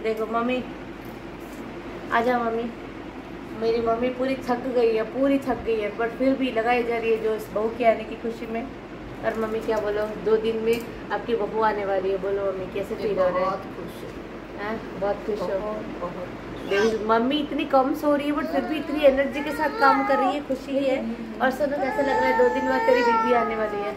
देखो मम्मी, आजा मम्मी। मेरी मम्मी पूरी थक गई है, पूरी थक गई है, बट फिर भी लगाई जा रही है जो इस बहू के आने की खुशी में। और मम्मी क्या बोलो, 2 दिन में आपकी बहू आने वाली है। बोलो मम्मी कैसे फील हो रहा है? बहुत खुश है, बहुत खुश हो? बहुत। मम्मी इतनी कम सो रही है बट फिर भी इतनी एनर्जी के साथ काम कर रही है, खुशी है। और सोनू कैसा लग रहा है? 2 दिन बाद तेरी बीबी आने वाली है।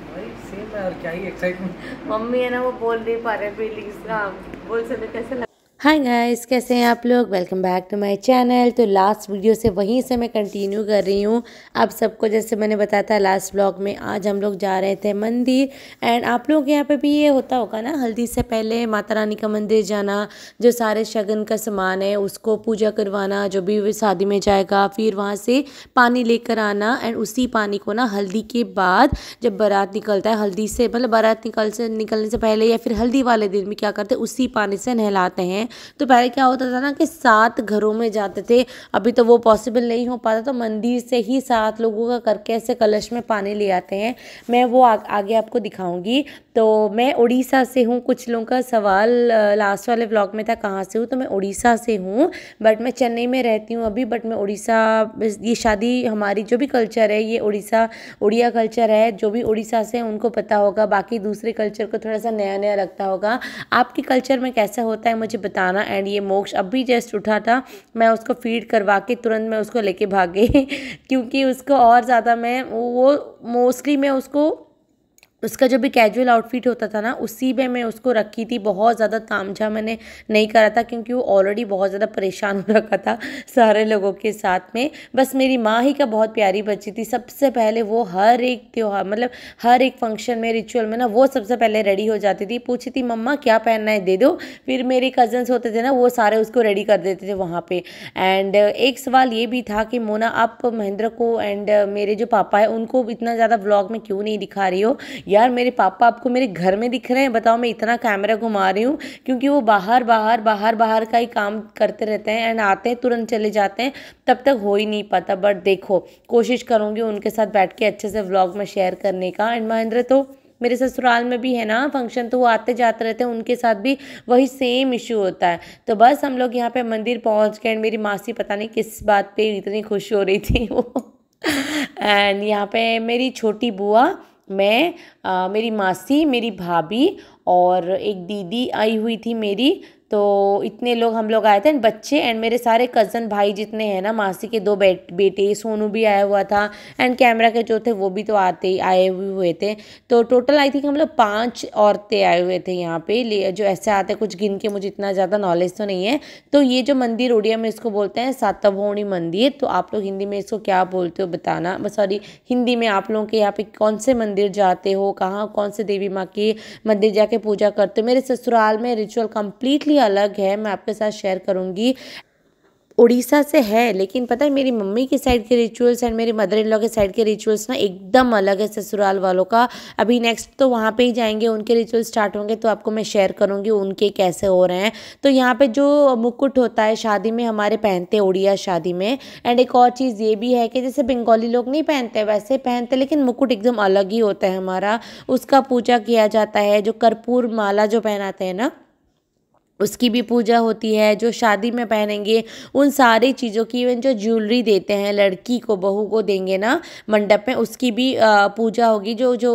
भाई सेम है, और क्या ही एक्साइटमेंट। मम्मी है ना, वो बोल नहीं पा रहे फीलिंग्स। हाँ बोल, सोनू कैसा लग? हाय गाइस, कैसे हैं आप लोग? Welcome back to my channel. तो लास्ट वीडियो से वहीं से मैं कंटिन्यू कर रही हूँ। आप सबको जैसे मैंने बताया था लास्ट ब्लॉग में, आज हम लोग जा रहे थे मंदिर। एंड आप लोग यहाँ पे भी ये होता होगा ना, हल्दी से पहले माता रानी का मंदिर जाना, जो सारे शगन का सामान है उसको पूजा करवाना, जो भी शादी में जाएगा, फिर वहाँ से पानी लेकर आना। एंड उसी पानी को ना हल्दी के बाद जब बारात निकलता है, हल्दी से मतलब बारात निकलने से पहले या फिर हल्दी वाले दिन भी क्या करते हैं, उसी पानी से नहलाते हैं। तो पहले क्या होता था ना कि 7 घरों में जाते थे, अभी तो वो पॉसिबल नहीं हो पाता, तो मंदिर से ही 7 लोगों का करके ऐसे कलश में पानी ले आते हैं। मैं वो आगे आपको दिखाऊंगी। तो मैं उड़ीसा से हूँ। कुछ लोगों का सवाल लास्ट वाले व्लॉग में था कहाँ से हूँ, तो मैं उड़ीसा से हूँ, बट मैं चेन्नई में रहती हूँ अभी। बट मैं उड़ीसा, ये शादी हमारी जो भी कल्चर है ये उड़िया कल्चर है। जो भी उड़ीसा से उनको पता होगा, बाकी दूसरे कल्चर को थोड़ा सा नया नया लगता होगा। आपके कल्चर में कैसा होता है मुझे बताना। एंड ये मोक्ष अभी जस्ट उठा था, मैं उसको फीड करवा के तुरंत मैं उसको लेके भाग गई क्योंकि उसको और ज़्यादा मैं वो मोस्टली मैं उसका जो भी कैजुअल आउटफिट होता था ना, उसी में मैं उसको रखी थी। बहुत ज़्यादा तामझाम मैंने नहीं करा था क्योंकि वो ऑलरेडी बहुत ज़्यादा परेशान हो रखा था सारे लोगों के साथ में। बस मेरी माँ ही का बहुत प्यारी बच्ची थी। सबसे पहले वो हर एक त्योहार, मतलब हर एक फंक्शन में, रिचुअल में ना, वो सबसे पहले रेडी हो जाती थी। पूछती थी मम्मा क्या पहनना है दे दो, फिर मेरे कजन्स होते थे ना, वो सारे उसको रेडी कर देते थे वहाँ पे। एंड एक सवाल ये भी था कि मोना आप महेंद्र को एंड मेरे जो पापा है उनको इतना ज़्यादा व्लॉग में क्यों नहीं दिखा रही हो? यार मेरे पापा आपको मेरे घर में दिख रहे हैं? बताओ, मैं इतना कैमरा घुमा रही हूँ क्योंकि वो बाहर बाहर बाहर बाहर का ही काम करते रहते हैं। एंड आते हैं तुरंत चले जाते हैं, तब तक हो ही नहीं पाता। बट देखो, कोशिश करूँगी उनके साथ बैठ के अच्छे से व्लॉग में शेयर करने का। एंड महेंद्र तो मेरे ससुराल में भी है ना फंक्शन, तो वो आते जाते रहते हैं, उनके साथ भी वही सेम इशू होता है। तो बस हम लोग यहाँ पे मंदिर पहुँच गए। एंड मेरी मासी पता नहीं किस बात पे इतनी खुश हो रही थी वो एंड यहाँ पे मेरी छोटी बुआ, मैं, मेरी मासी, मेरी भाभी और एक दीदी आई हुई थी मेरी। तो इतने लोग हम लोग आए थे, एंड बच्चे एंड मेरे सारे कज़न भाई जितने हैं ना, मासी के 2 बेटे, सोनू भी आया हुआ था। एंड कैमरा के जो थे वो भी तो आए हुए थे। तो टोटल आई थिंक हम लोग 5 औरतें आए हुए थे यहाँ पे, जो ऐसे आते कुछ गिन के, मुझे इतना ज़्यादा नॉलेज तो नहीं है। तो ये जो मंदिर उड़िया में इसको बोलते हैं सातभौणी मंदिर। तो आप लोग हिंदी में इसको क्या बोलते हो बताना। सॉरी, हिंदी में आप लोगों के यहाँ पे कौन से मंदिर जाते हो, कहाँ कौन से देवी माँ के मंदिर जाके पूजा करते हो? मेरे ससुराल में रिचुअल कम्प्लीटली अलग है, मैं आपके साथ शेयर करूंगी। उड़ीसा से है, लेकिन पता है मेरी मम्मी की साइड के रिचुअल्स एंड मेरी मदर इन लॉ के साइड के रिचुअल्स ना एकदम अलग है ससुराल वालों का। अभी नेक्स्ट तो वहाँ पे ही जाएंगे, उनके रिचुअल्स स्टार्ट होंगे तो आपको मैं शेयर करूँगी उनके कैसे हो रहे हैं। तो यहाँ पे जो मुकुट होता है शादी में हमारे पहनते हैं, उड़िया शादी में। एंड एक और चीज़ ये भी है कि जैसे बंगाली लोग नहीं पहनते वैसे पहनते, लेकिन मुकुट एकदम अलग ही होता है हमारा, उसका पूजा किया जाता है। जो कर्पूर माला जो पहनाते हैं ना, उसकी भी पूजा होती है। जो शादी में पहनेंगे उन सारी चीज़ों की, इवन जो ज्वेलरी देते हैं लड़की को, बहू को देंगे ना मंडप में, उसकी भी पूजा होगी। जो जो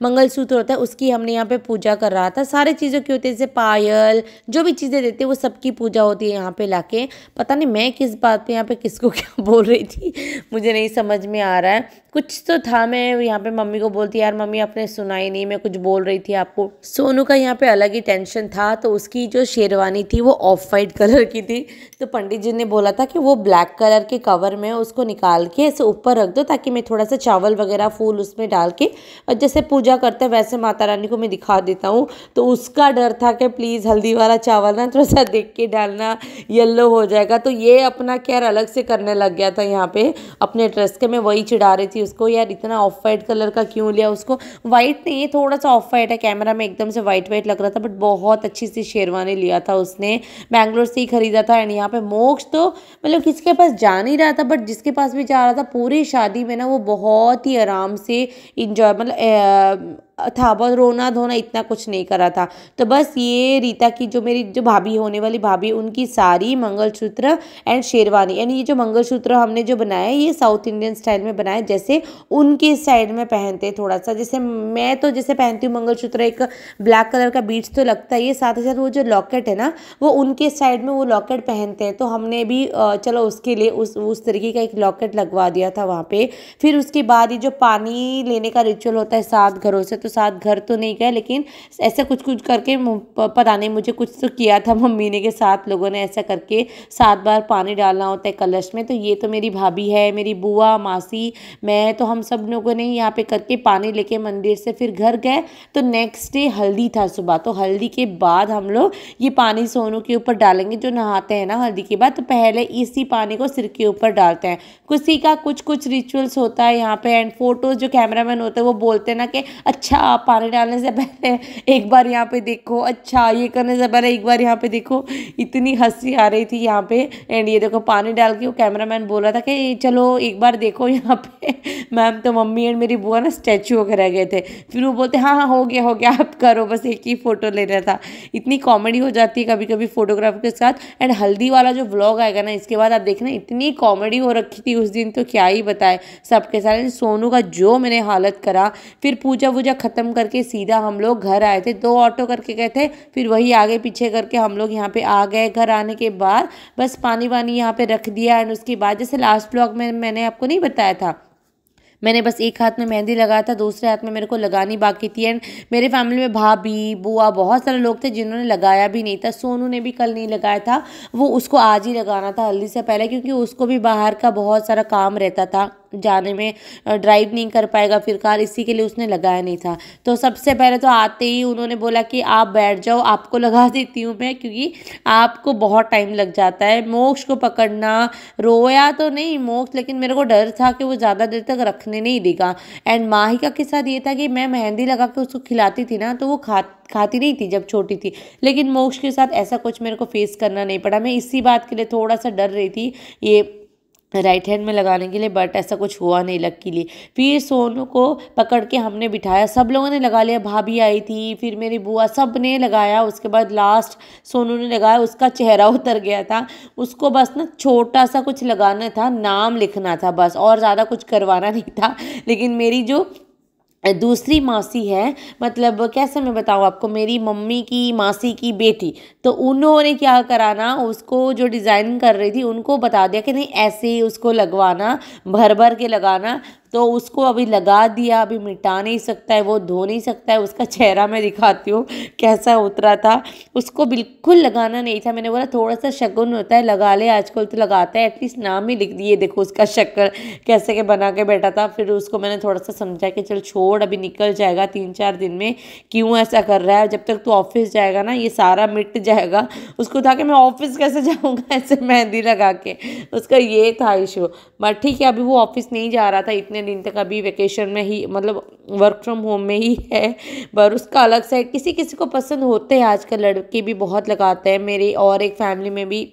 मंगलसूत्र होता है उसकी हमने यहाँ पे पूजा कर रहा था। सारी चीज़ों की होती है, जैसे पायल, जो भी चीज़ें देते हैं वो सबकी पूजा होती है यहाँ पे लाके। पता नहीं मैं किस बात पे यहाँ पे किसको क्या बोल रही थी, मुझे नहीं समझ में आ रहा है। कुछ तो था, मैं यहाँ पे मम्मी को बोलती यार मम्मी आपने सुना ही नहीं, मैं कुछ बोल रही थी आपको। सोनू का यहाँ पे अलग ही टेंशन था, तो उसकी जो शेरवानी थी वो ऑफ वाइट कलर की थी। तो पंडित जी ने बोला था कि वो ब्लैक कलर के कवर में उसको निकाल के ऐसे ऊपर रख दो, ताकि मैं थोड़ा सा चावल वगैरह फूल उसमें डाल के, और जैसे पूजा करते हैं वैसे माता रानी को मैं दिखा देता हूँ। तो उसका डर था कि प्लीज़ हल्दी वाला चावल ना थोड़ा सा देख के डालना, येलो हो जाएगा। तो ये अपना केयर अलग से करने लग गया था यहाँ पे अपने ड्रेस के। मैं वही चिढ़ा रही थी उसको, यार इतना ऑफ वाइट कलर का क्यों लिया? उसको वाइट नहीं है, थोड़ा सा ऑफ वाइट है, कैमरा में एकदम से वाइट वाइट लग रहा था, बट बहुत अच्छी सी शेरवानी लिया था उसने, बैंगलोर से ही खरीदा था। एंड यहाँ पे मोक्ष तो मतलब किसके पास जा नहीं रहा था, बट जिसके पास भी जा रहा था पूरी शादी में ना वो बहुत ही आराम से इंजॉय, मतलब था, बहुत रोना धोना इतना कुछ नहीं करा था। तो बस ये रीता की जो मेरी जो भाभी होने वाली भाभी, उनकी साड़ी, मंगलसूत्र एंड शेरवानी, यानी ये जो मंगलसूत्र हमने जो बनाया है ये साउथ इंडियन स्टाइल में बनाया, जैसे उनके साइड में पहनते हैं थोड़ा सा। जैसे मैं तो जैसे पहनती हूँ मंगलसूत्र, एक ब्लैक कलर का बीड्स तो लगता है, ये साथ ही साथ वो जो लॉकेट है ना, वो उनके साइड में वो लॉकेट पहनते हैं। तो हमने भी चलो उसके लिए उस तरीके का एक लॉकेट लगवा दिया था वहाँ पे। फिर उसके बाद ये जो पानी लेने का रिचुअल होता है 7 घरों से, तो 7 घर तो नहीं गए, लेकिन ऐसा कुछ कुछ करके पता नहीं मुझे कुछ तो किया था मम्मी ने, के 7 लोगों ने ऐसा करके 7 बार पानी डालना होता है कलश में। तो ये तो मेरी भाभी है, मेरी बुआ, मासी, मैं, तो हम सब लोगों ने यहाँ पे करके पानी लेके मंदिर से फिर घर गए। तो नेक्स्ट डे हल्दी था सुबह, तो हल्दी के बाद हम लोग ये पानी सोनू के ऊपर डालेंगे। जो नहाते हैं ना हल्दी के बाद, तो पहले इसी पानी को सिर के ऊपर डालते हैं। किसी का कुछ कुछ रिचुअल्स होता है यहाँ पे। एंड फोटोज जो कैमरामैन होते हैं वो बोलते हैं ना कि अच्छा पानी डालने से पहले एक बार यहाँ पे देखो, अच्छा ये करने से पहले एक बार यहाँ पे देखो। इतनी हंसी आ रही थी यहाँ पे। एंड ये देखो पानी डाल के वो कैमरामैन बोल रहा था कि चलो एक बार देखो यहाँ पे। मैम तो मम्मी एंड मेरी बुआ ना स्टैचू होकर रह गए थे। फिर वो बोलते हाँ हाँ हो गया आप करो, बस एक ही फोटो लेना था। इतनी कॉमेडी हो जाती है कभी कभी फोटोग्राफर के साथ। एंड हल्दी वाला जो व्लॉग आएगा ना इसके बाद, आप देखना इतनी कॉमेडी हो रखी थी उस दिन, तो क्या ही बताए सबके साथ। सोनू का जो मैंने हालत करा। फिर पूजा वूजा खत्म करके सीधा हम लोग घर आए थे, 2 ऑटो करके गए थे, फिर वही आगे पीछे करके हम लोग यहाँ पे आ गए। घर आने के बाद बस पानी वानी यहाँ पे रख दिया। एंड उसके बाद जैसे लास्ट व्लॉग में मैंने आपको नहीं बताया था, मैंने बस एक हाथ में मेहंदी लगाया था, दूसरे हाथ में मेरे को लगानी बाकी थी। एंड मेरे फैमिली में भाभी, बुआ, बहुत सारे लोग थे जिन्होंने लगाया भी नहीं था। सोनू ने भी कल नहीं लगाया था, वो उसको आज ही लगाना था हल्दी से पहले, क्योंकि उसको भी बाहर का बहुत सारा काम रहता था, जाने में ड्राइव नहीं कर पाएगा फिर कार, इसी के लिए उसने लगाया नहीं था। तो सबसे पहले तो आते ही उन्होंने बोला कि आप बैठ जाओ, आपको लगा देती हूँ मैं, क्योंकि आपको बहुत टाइम लग जाता है मोक्ष को पकड़ना। रोया तो नहीं मोक्ष, लेकिन मेरे को डर था कि वो ज़्यादा देर तक रखने नहीं देगा। एंड माहिका के साथ ये था कि मैं मेहंदी लगा के उसको खिलाती थी ना, तो वो खाती नहीं थी जब छोटी थी। लेकिन मोक्ष के साथ ऐसा कुछ मेरे को फेस करना नहीं पड़ा। मैं इसी बात के लिए थोड़ा सा डर रही थी ये राइट हैंड में लगाने के लिए, बट ऐसा कुछ हुआ नहीं लकीली। फिर सोनू को पकड़ के हमने बिठाया, सब लोगों ने लगा लिया, भाभी आई थी, फिर मेरी बुआ, सब ने लगाया। उसके बाद लास्ट सोनू ने लगाया, उसका चेहरा उतर गया था। उसको बस ना छोटा सा कुछ लगाना था, नाम लिखना था बस, और ज़्यादा कुछ करवाना नहीं था। लेकिन मेरी जो दूसरी मासी है, मतलब कैसे मैं बताऊँ आपको, मेरी मम्मी की मासी की बेटी, तो उन्होंने क्या करा ना, उसको जो डिज़ाइन कर रही थी उनको बता दिया कि नहीं ऐसे ही उसको लगवाना, भर भर के लगाना। तो उसको अभी लगा दिया, अभी मिटा नहीं सकता है, वो धो नहीं सकता है। उसका चेहरा मैं दिखाती हूँ कैसा उतरा था। उसको बिल्कुल लगाना नहीं था। मैंने बोला थोड़ा सा शगुन होता है, लगा ले, आजकल तो लगाता है, एटलीस्ट नाम ही लिख दिए। देखो उसका शक्ल कैसे के बना के बैठा था। फिर उसको मैंने थोड़ा सा समझा कि चल छोड़, अभी निकल जाएगा 3-4 दिन में, क्यों ऐसा कर रहा है, जब तक तू ऑफिस जाएगा ना ये सारा मिट जाएगा। उसको था कि मैं ऑफिस कैसे जाऊँगा ऐसे मेहंदी लगा के, उसका ये था इशू। बट ठीक है, अभी वो ऑफिस नहीं जा रहा था इतने दिन तक, अभी वेकेशन में ही, मतलब वर्क फ्रॉम होम में ही है। पर उसका अलग से किसी किसी को पसंद होते हैं, आजकल लड़के भी बहुत लगाते हैं। मेरे और एक फैमिली में भी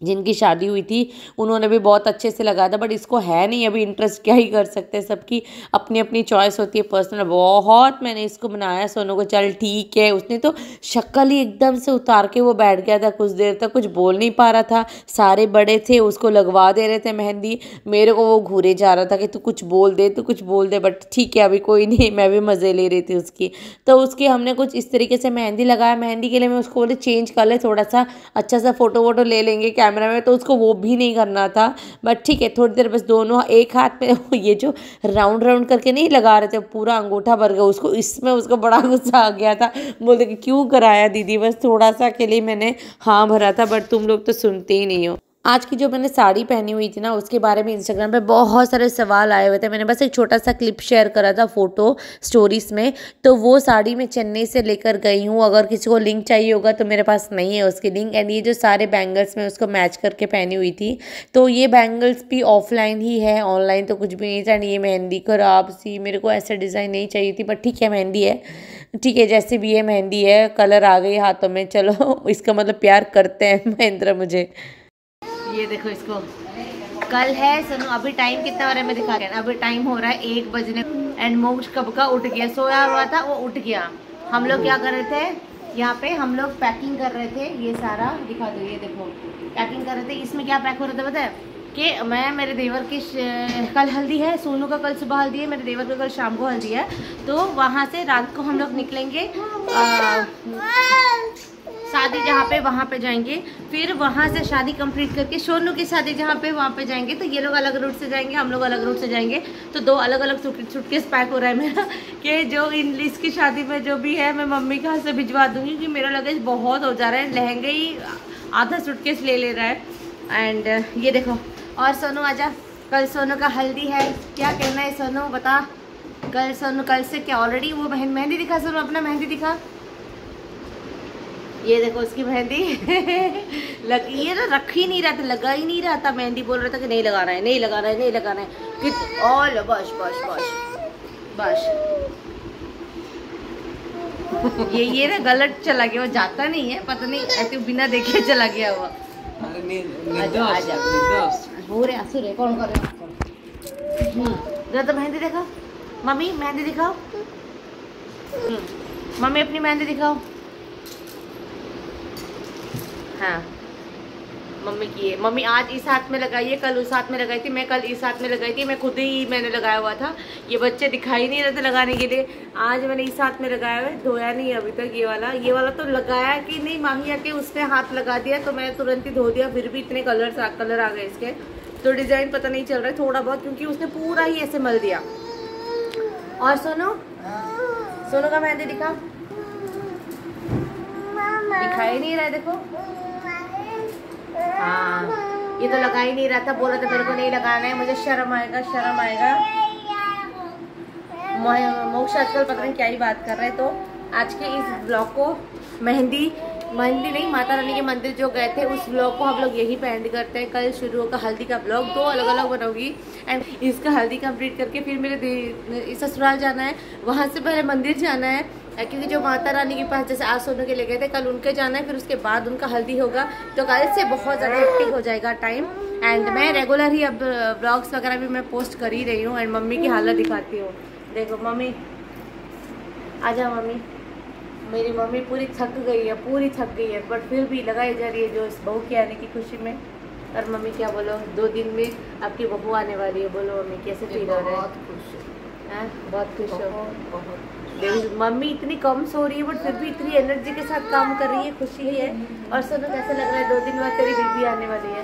जिनकी शादी हुई थी उन्होंने भी बहुत अच्छे से लगाया था, बट इसको है नहीं अभी इंटरेस्ट, क्या ही कर सकते हैं, सबकी अपनी अपनी चॉइस होती है पर्सनल। बहुत मैंने इसको बनाया सोनू को, चल ठीक है। उसने तो शक्ल ही एकदम से उतार के वो बैठ गया था, कुछ देर तक कुछ बोल नहीं पा रहा था। सारे बड़े थे उसको लगवा दे रहे थे मेहंदी, मेरे को वो घूरे जा रहा था कि तू कुछ बोल दे, तू कुछ बोल दे, बट ठीक है अभी कोई नहीं, मैं भी मज़े ले रही थी उसकी। तो उसकी हमने कुछ इस तरीके से मेहंदी लगाया। मेहंदी के लिए मैं उसको बोले चेंज कर ले, थोड़ा सा अच्छा सा फोटो वोटो ले लेंगे कैमरा में, तो उसको वो भी नहीं करना था। बट ठीक है, थोड़ी देर बस दोनों एक हाथ में ये जो राउंड राउंड करके नहीं लगा रहे थे, पूरा अंगूठा भर गया उसको, इसमें उसको बड़ा गुस्सा आ गया था। बोलते कि क्यों कराया दीदी, बस थोड़ा सा के लिए मैंने हाँ भरा था, बट तुम लोग तो सुनते ही नहीं हो। आज की जो मैंने साड़ी पहनी हुई थी ना, उसके बारे में इंस्टाग्राम पे बहुत सारे सवाल आए हुए थे। मैंने बस एक छोटा सा क्लिप शेयर करा था फोटो स्टोरीज में। तो वो साड़ी मैं चेन्नई से लेकर गई हूँ, अगर किसी को लिंक चाहिए होगा तो मेरे पास नहीं है उसकी लिंक। एंड ये जो सारे बैंगल्स मैं उसको मैच करके पहनी हुई थी, तो ये बैंगल्स भी ऑफलाइन ही है, ऑनलाइन तो कुछ भी नहीं था। ये मेहंदी खराब सी, मेरे को ऐसा डिज़ाइन नहीं चाहिए थी, बट ठीक है मेहंदी है, ठीक है जैसे भी है मेहंदी है, कलर आ गई हाथों में, चलो इसका मतलब प्यार करते हैं महेंद्र मुझे। ये देखो इसको कल है सुनो, अभी टाइम कितना हो रहा है मैं दिखा रही हूँ। अभी टाइम हो रहा है 1 बजने एंड मोक्ष कब का उठ गया, सोया हुआ था वो उठ गया। हम लोग क्या कर रहे थे यहाँ पे, हम लोग पैकिंग कर रहे थे। ये सारा दिखा दो, ये देखो पैकिंग कर रहे थे। इसमें क्या पैक हो रहा था पता है कि मैं मेरे देवर की कल हल्दी है, सोनू का कल सुबह हल्दी है, मेरे देवर का कल शाम को हल्दी है। तो वहाँ से रात को हम लोग निकलेंगे शादी जहाँ पे, वहाँ पे जाएंगे। फिर वहाँ से शादी कंप्लीट करके सोनू की शादी जहाँ पे, वहाँ पे जाएंगे। तो ये लोग अलग रूट से जाएंगे, हम लोग अलग रूट से जाएंगे। तो 2 अलग अलग सूटकेस पैक हो रहा है मेरा कि जो इंग्लिश की शादी में जो भी है मैं मम्मी के हाथ से भिजवा दूंगी, कि मेरा लगेज बहुत हो जा रहा है। लहंगे ही आधा सूटकेस ले रहा है। एंड ये देखो, और सोनू आजा, कल सोनू का हल्दी है। क्या कहना है सोनू बता, कल सोनू कल से क्या ऑलरेडी वो मेहंदी दिखा सोनू, अपना मेहंदी दिखा। ये देखो उसकी मेहंदी ये ना रख ही नहीं रहा था, लगा ही नहीं रहा था मेहंदी। बोल रहा था कि नहीं लगाना है, नहीं लगाना है, नहीं लगाना है कि ऑल बस बस बस बस ये ना गलत चला गया, वो जाता नहीं है, पता नहीं ऐसे बिना देखे चला गया हुआ। हो रहे आंसू रे, कौन कर रहा तो मेहंदी दिखाओ मम्मी, मेहंदी दिखाओ मम्मी, अपनी मेहंदी दिखाओ। हाँ मम्मी की है, मम्मी आज इस हाथ में लगाई है, कल उस हाथ में लगाई थी। मैं कल इस हाथ में लगाई थी, मैं खुद ही मैंने लगाया हुआ था। ये बच्चे दिखाई नहीं रहे थे लगाने के लिए। आज मैंने इस हाथ में लगाया हुआ है, धोया नहीं अभी तक। ये वाला तो लगाया कि नहीं, माहिया के उसने हाथ लगा दिया तो मैं तुरंत ही धो दिया। फिर भी इतने कलर आ गए इसके, तो डिजाइन पता नहीं चल रहा है थोड़ा बहुत, क्योंकि उसने पूरा ही ऐसे मल दिया। और सोनू का मेहंदी दिखा, दिखाई नहीं रहा है देखो। हाँ ये तो लगा ही नहीं रहा था, बोला था मेरे को नहीं लगाना है, मुझे शर्म आएगा, शर्म आएगा। मोक्ष आजकल पता नहीं क्या ही बात कर रहे हैं। तो आज के इस ब्लॉग को मेहंदी नहीं, माता रानी के मंदिर जो गए थे उस ब्लॉग को हम लोग यही पेंड करते हैं। कल शुरू होगा हल्दी का ब्लॉग, 2 अलग अलग बनाऊंगी। एंड इसका हल्दी कंप्लीट करके फिर मेरे ससुराल जाना है, वहाँ से पहले मंदिर जाना है, क्योंकि जो माता रानी के पास जैसे आज सोनू के ले गए थे, कल उनके जाना है। फिर उसके बाद उनका हल्दी होगा, तो कल से बहुत ज़्यादा हेक्टिक हो जाएगा टाइम। एंड मैं रेगुलर ही अब ब्लॉग्स वगैरह भी मैं पोस्ट कर ही रही हूँ। एंड मम्मी की हालत दिखाती हूँ, देखो मम्मी, आजा मम्मी। मेरी मम्मी पूरी थक गई है, बट फिर भी लगाई जा रही है जो इस बहू के आने की खुशी में। और मम्मी क्या बोलो, 2 दिन में आपकी बहू आने वाली है, बोलो मम्मी कैसे फील हो रहा है? बहुत खुश हो। मम्मी इतनी कम सो रही है बट फिर भी इतनी एनर्जी के साथ काम कर रही है, खुशी है। और सोनू कैसे लग रहा है, 2 दिन बाद तेरी बीबी आने वाली है?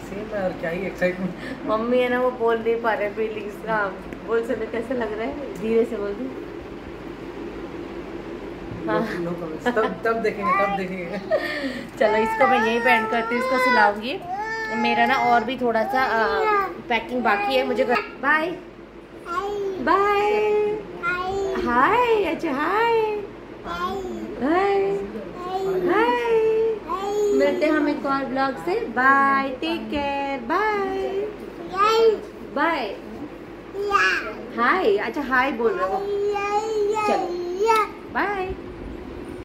सेम है, और क्या ही एक्साइटमेंट। मम्मी है ना, वो बोल नहीं पा रहे फीलिंग्स। हाँ बोल सोनू कैसे लग रहा है, धीरे से बोल दी। हाँ तब देखेंगे। चलो इसको मैं यही बैंड करती हूँ, इसको सिलाऊंगी। मेरा ना और भी थोड़ा सा पैकिंग बाकी है मुझे। बाय बाय हाय, अच्छा हाय हाय हाय। मिलते हैं हम एक और ब्लॉग से। Bye, take care, bye bye hi. अच्छा हाय बोल रहे हो, चलो बाय।